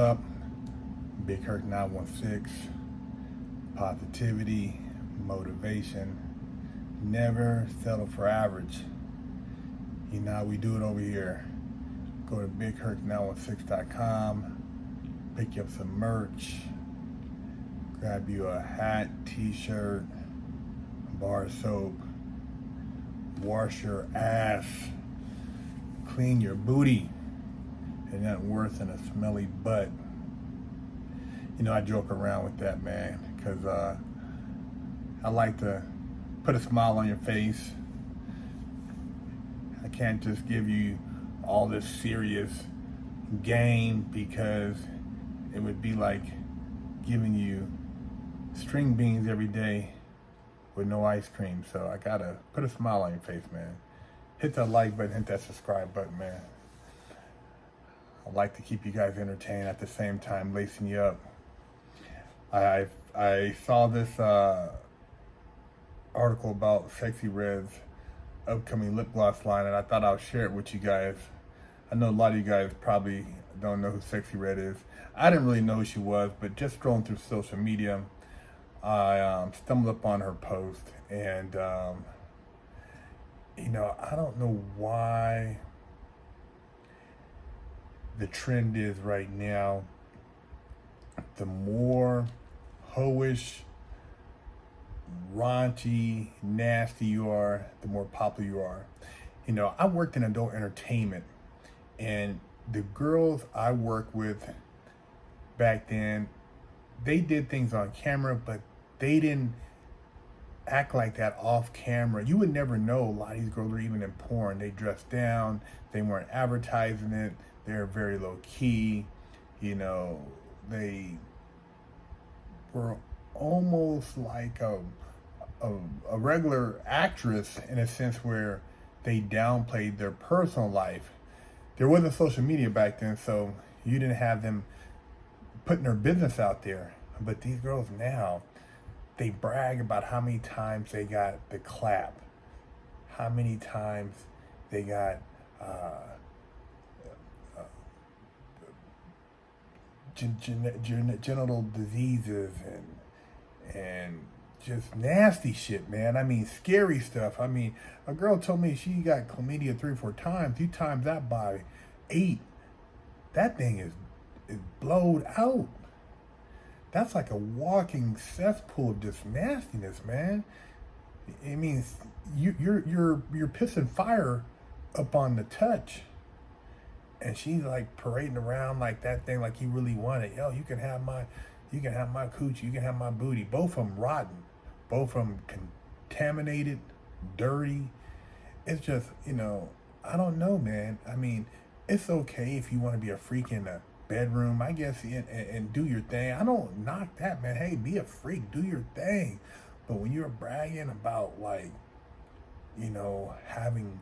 up? Big Hurt 916. Positivity, motivation. Never settle for average. You know how we do it over here. Go to bighurt916.com. Pick up some merch. Grab you a hat, t-shirt, bar soap. Wash your ass. Clean your booty. Ain't nothing worse than a smelly butt. You know, I joke around with that, man, because I like to put a smile on your face. I can't just give you all this serious game, because it would be like giving you string beans every day with no ice cream. So I gotta put a smile on your face, man. Hit that like button, hit that subscribe button, man. I like to keep you guys entertained at the same time lacing you up. I saw this article about Sexxy Red's upcoming lip gloss line, and I thought I'll share it with you guys. I know a lot of you guys probably don't know who Sexxy Red is. I didn't really know who she was, but just scrolling through social media, I stumbled upon her post, and you know, I don't know why the trend is right now, the more hoish, raunchy, nasty you are, the more popular you are. You know, I worked in adult entertainment, and the girls I worked with back then, they did things on camera, but they didn't act like that off camera. You would never know a lot of these girls were even in porn. They dressed down, they weren't advertising it, they were very low key. You know, they were almost like a regular actress, in a sense where they downplayed their personal life. There wasn't social media back then, so you didn't have them putting their business out there. But these girls now, they brag about how many times they got the clap, how many times they got genital diseases and just nasty shit, man. I mean, scary stuff. I mean, a girl told me she got chlamydia 3 or 4 times. You times that by 8, that thing is blowed out. That's like a walking cesspool of just nastiness, man. It means you're pissing fire up on the touch. And she's like parading around like that thing, like you really want it. Yo, you can have my coochie, you can have my booty. Both of them rotten, both of them contaminated, dirty. It's just, you know, I don't know, man. I mean, it's okay if you want to be a freak in the bedroom, I guess, and do your thing. I don't knock that, man. Hey, be a freak, do your thing. But when you're bragging about, like, you know, having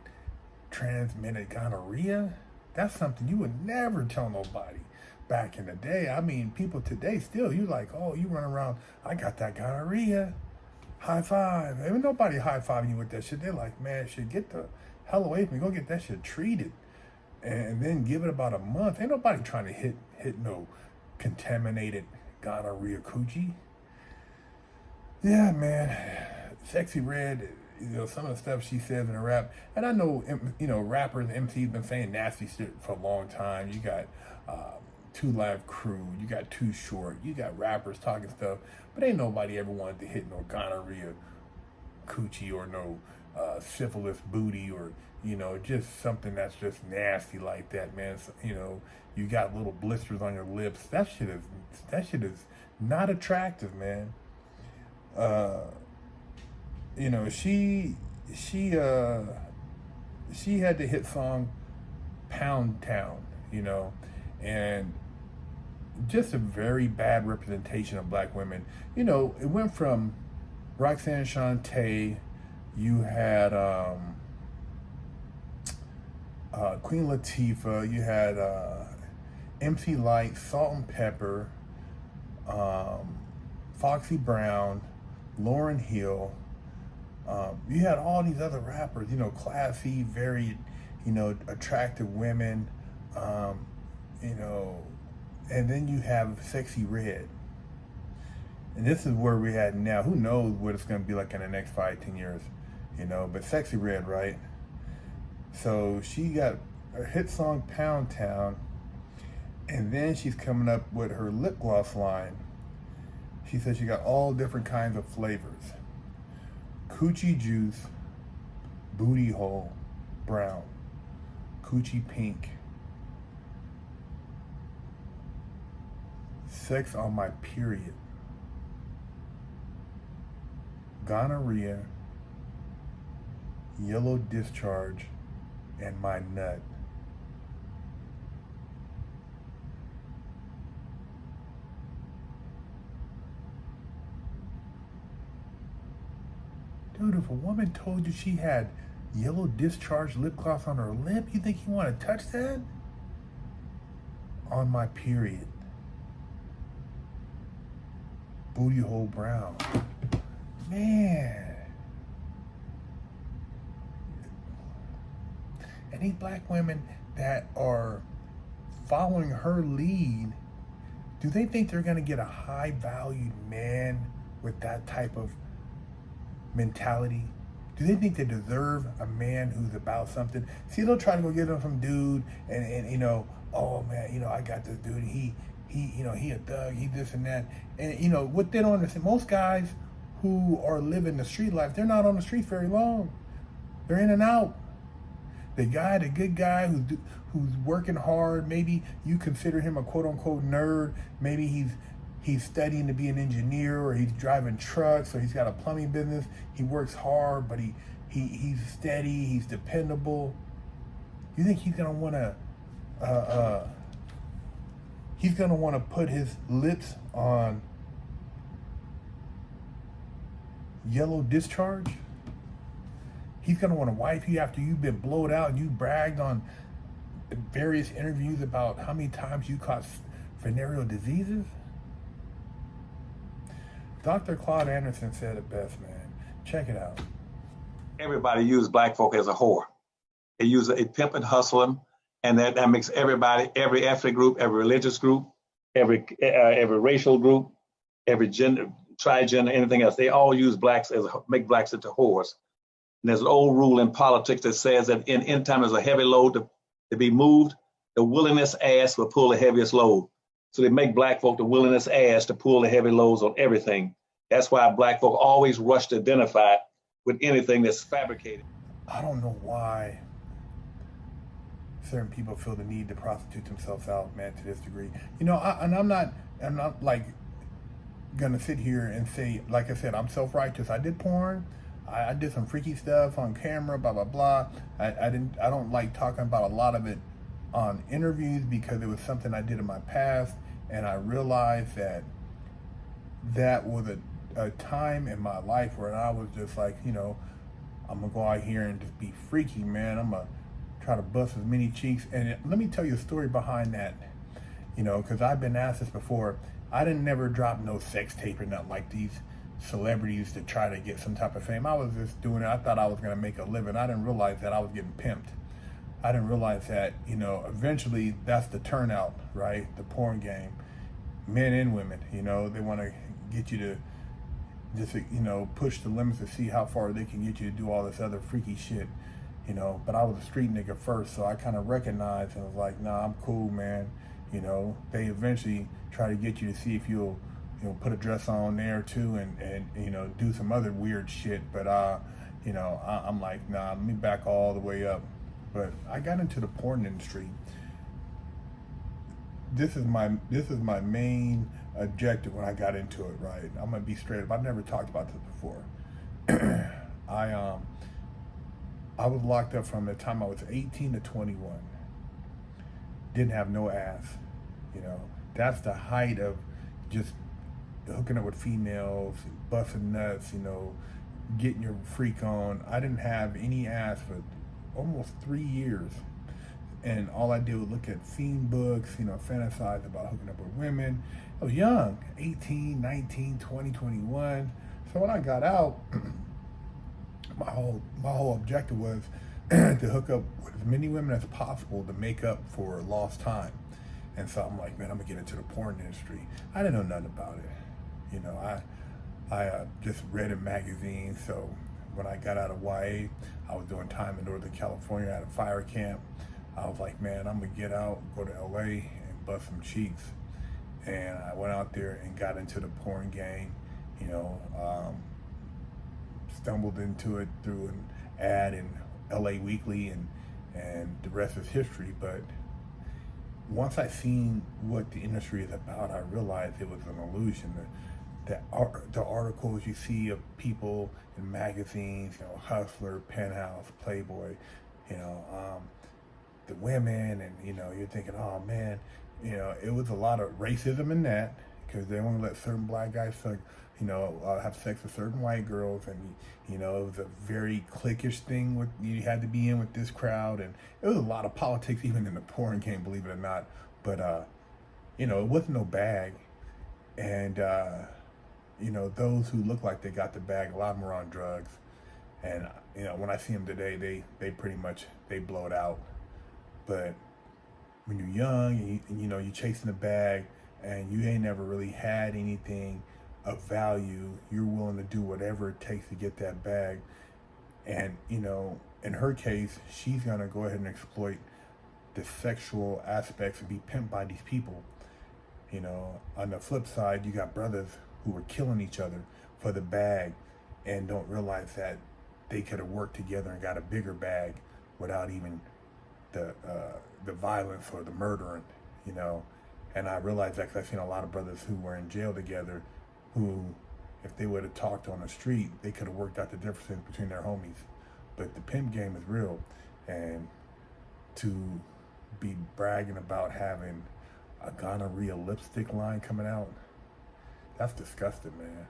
transmitted gonorrhea, that's something you would never tell nobody back in the day. I mean, people today still, you like, oh, you run around, I got that gonorrhea, high five. Ain't nobody high fiving you with that shit. They're like, man, shit, get the hell away from me. Go get that shit treated, and then give it about a month. Ain't nobody trying to hit no contaminated gonorrhea coochie. Yeah, man. Sexxy Red, you know, some of the stuff she says in her rap, and I know, you know, rappers and MCs been saying nasty shit for a long time. You got 2 Live Crew, you got Too Short, you got rappers talking stuff, but ain't nobody ever wanted to hit no gonorrhea coochie or no syphilis booty, or, you know, just something that's just nasty like that, man. So, you know, you got little blisters on your lips. That shit is not attractive, man. You know, she had the hit song Pound Town, you know, and just a very bad representation of black women. You know, it went from Roxanne Shante, you had Queen Latifah, you had MC Lyte, Salt and Pepper, Foxy Brown, Lauryn Hill. You had all these other rappers, you know, classy, very, you know, attractive women. You know, And then you have Sexy Red. And this is where we're at now. Who knows what it's going to be like in the next 5-10 years, you know, but Sexy Red, right? So she got a hit song, Pound Town, and then she's coming up with her lip gloss line. She said she got all different kinds of flavors. Coochie Juice, Booty Hole, Brown, Coochie Pink, Sex on My Period, Gonorrhea, Yellow Discharge, and My Nut. Dude, if a woman told you she had yellow discharge lip gloss on her lip, you think you want to touch that? On My Period. Booty Hole Brown. Man. And these black women that are following her lead, do they think they're going to get a high valued man with that type of mentality? Do they think they deserve a man who's about something? See, they'll try to go get them some dude and you know, oh man, you know, I got this dude, he you know, he a thug, he this and that. And you know, what they don't understand, most guys who are living the street life, they're not on the streets very long. They're in and out. The good guy who's working hard, maybe you consider him a quote unquote nerd, maybe he's studying to be an engineer, or he's driving trucks, or he's got a plumbing business. He works hard, but he's steady, he's dependable. You think he's gonna wanna put his lips on yellow discharge? He's gonna want to wife you after you've been blowed out and you bragged on various interviews about how many times you caught venereal diseases? Dr. Claude Anderson said it best, man. Check it out. Everybody use black folk as a whore. They use a pimp and hustle them, and that makes everybody, every ethnic group, every religious group, every racial group, every gender, trigender, anything else. They all use blacks make blacks into whores. And there's an old rule in politics that says that in any time there's a heavy load to be moved, the willingness ass will pull the heaviest load. So they make black folk the willingness ass to pull the heavy loads on everything. That's why black folk always rush to identify with anything that's fabricated. I don't know why certain people feel the need to prostitute themselves out, man, to this degree. You know, I'm not like gonna sit here and say, like I said, I'm self-righteous. I did porn. I did some freaky stuff on camera, blah, blah, blah. I don't like talking about a lot of it on interviews because it was something I did in my past, and I realized that was a time in my life where I was just like, you know, I'm gonna go out here and just be freaky, man. I'm gonna try to bust as many cheeks. And let me tell you a story behind that, you know, because I've been asked this before. I didn't never drop no sex tape or nothing like these celebrities to try to get some type of fame. I was just doing it. I thought I was gonna make a living. I didn't realize that I was getting pimped. I didn't realize that, you know, eventually that's the turnout, right? The porn game. Men and women, you know, they want to get you to just, you know, push the limits to see how far they can get you to do all this other freaky shit, you know. But I was a street nigga first, so I kind of recognized and was like, nah, I'm cool, man. You know, they eventually try to get you to see if you'll, you know, put a dress on there too and you know, do some other weird shit. But, you know, I'm like, nah, let me back all the way up. But I got into the porn industry. This is my main objective when I got into it, right? I'm gonna be straight up. I've never talked about this before. I was locked up from the time I was 18 to 21. Didn't have no ass, you know. That's the height of just hooking up with females, busting nuts, you know, getting your freak on. I didn't have any ass for almost 3 years, and all I did was look at fiend books, you know, fantasize about hooking up with women. I was young, 18, 19, 20, 21. So when I got out, my whole objective was to hook up with as many women as possible to make up for lost time. And so I'm like, man, I'm gonna get into the porn industry. I didn't know nothing about it. You know, I just read in magazines. So when I got out of YA, I was doing time in Northern California at a fire camp. I was like, man, I'm gonna get out, go to LA and bust some cheeks. And I went out there and got into the porn game, you know, stumbled into it through an ad in LA Weekly, and the rest is history. But once I seen what the industry is about, I realized it was an illusion. The articles you see of people in magazines, you know, Hustler, Penthouse, Playboy, you know, the women, and, you know, you're thinking, oh man, you know, it was a lot of racism in that, because they only let certain black guys, you know, have sex with certain white girls, and, you know, it was a very cliquish thing. With you had to be in with this crowd, and it was a lot of politics even in the porn game, believe it or not. But you know, it wasn't no bag, and you know, those who look like they got the bag, a lot of them are on drugs, and you know, when I see them today, they pretty much they blow it out. But when you're young and you know you're chasing the bag and you ain't never really had anything of value, you're willing to do whatever it takes to get that bag. And you know, in her case, she's gonna go ahead and exploit the sexual aspects and be pimped by these people. You know, on the flip side, you got brothers who are killing each other for the bag and don't realize that they could have worked together and got a bigger bag without even the violence or the murdering, you know. And I realized that because I've seen a lot of brothers who were in jail together who, if they would have talked on the street, they could have worked out the difference between their homies. But the pimp game is real, and to be bragging about having a gonorrhea lipstick line coming out, that's disgusting, man.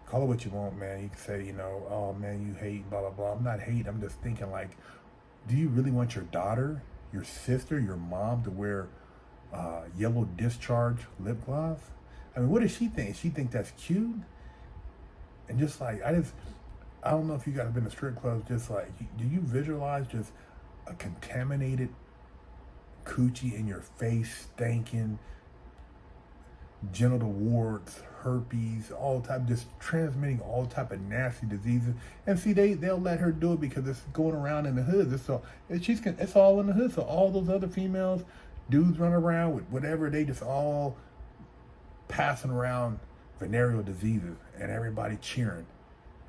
Call it what you want, man. You can say, you know, oh man, you hate, blah, blah, blah. I'm not hating, I'm just thinking, like, do you really want your daughter, your sister, your mom to wear yellow Discharge lip gloss? I mean, what does she think? She think that's cute? And just like, I don't know if you guys have been to strip clubs, just like, do you visualize just a contaminated coochie in your face, stinking, genital warts, herpes, all type, just transmitting all type of nasty diseases. And see, they'll let her do it because it's going around in the hood. It's all in the hood. So all those other females, dudes run around with whatever, they just all passing around venereal diseases, and everybody cheering.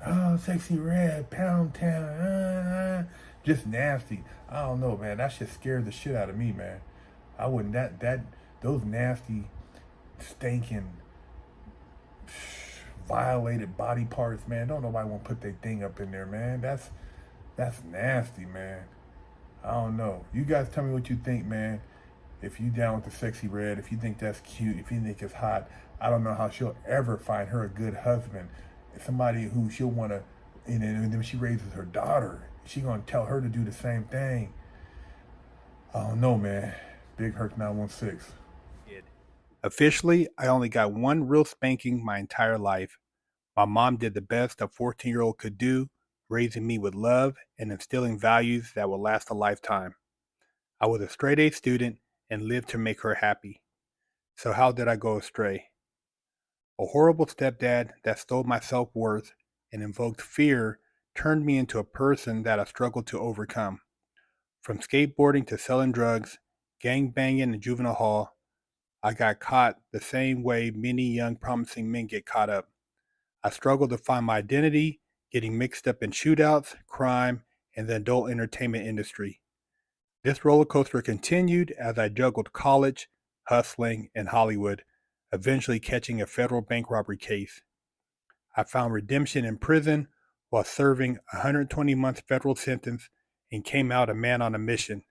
Oh, Sexy Red, Pound Town, just nasty. I don't know, man. That shit scared the shit out of me, man. I wouldn't, those nasty, stinking, violated body parts, man. Don't nobody want to put their thing up in there, man. That's nasty, man. I don't know. You guys tell me what you think, man. If you down with the Sexy Red, if you think that's cute, if you think it's hot, I don't know how she'll ever find her a good husband. Somebody who she'll want to, and then when she raises her daughter, she gonna tell her to do the same thing. I don't know, man. Big Herc 916. Officially, I only got one real spanking my entire life. My mom did the best a 14-year-old could do, raising me with love and instilling values that will last a lifetime. I was a straight A student and lived to make her happy. So how did I go astray? A horrible stepdad that stole my self-worth and invoked fear turned me into a person that I struggled to overcome. From skateboarding to selling drugs, gang banging in juvenile hall, I got caught the same way many young promising men get caught up. I struggled to find my identity, getting mixed up in shootouts, crime, and the adult entertainment industry. This roller coaster continued as I juggled college, hustling, and Hollywood, eventually catching a federal bank robbery case. I found redemption in prison while serving a 120-month federal sentence and came out a man on a mission.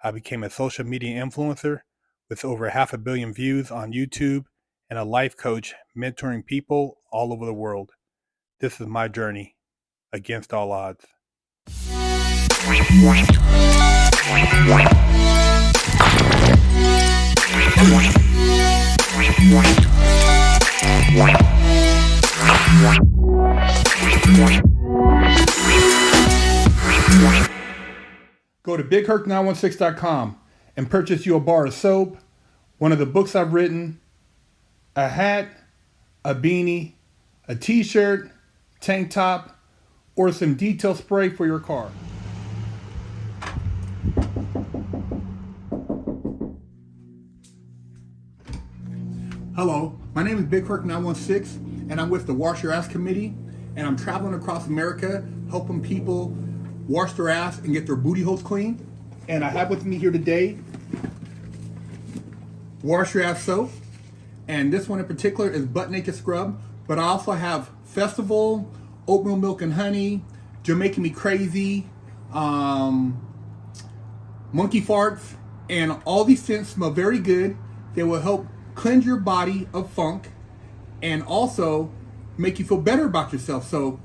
I became a social media influencer with over 500 million views on YouTube and a life coach mentoring people all over the world. This is my journey against all odds. Go to BigHerc916.com and purchase you a bar of soap, one of the books I've written, a hat, a beanie, a t-shirt, tank top, or some detail spray for your car. Hello, my name is Big Herc 916, and I'm with the Wash Your Ass Committee, and I'm traveling across America helping people wash their ass and get their booty holes clean. And I have with me here today Wash Your Ass soap, and this one in particular is Butt Naked Scrub, but I also have Festival, Oatmeal Milk and Honey, Jamaican Me Crazy, Monkey Farts, and all these scents smell very good. They will help cleanse your body of funk and also make you feel better about yourself. So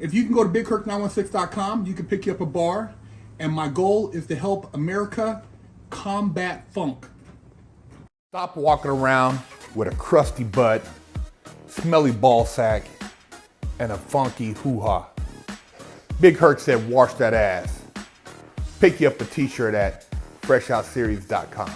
if you can go to BigHerc916.com, you can pick you up a bar, and my goal is to help America combat funk. Stop walking around with a crusty butt, smelly ball sack, and a funky hoo-ha. Big Herc said wash that ass. Pick you up a t-shirt at FreshOutSeries.com.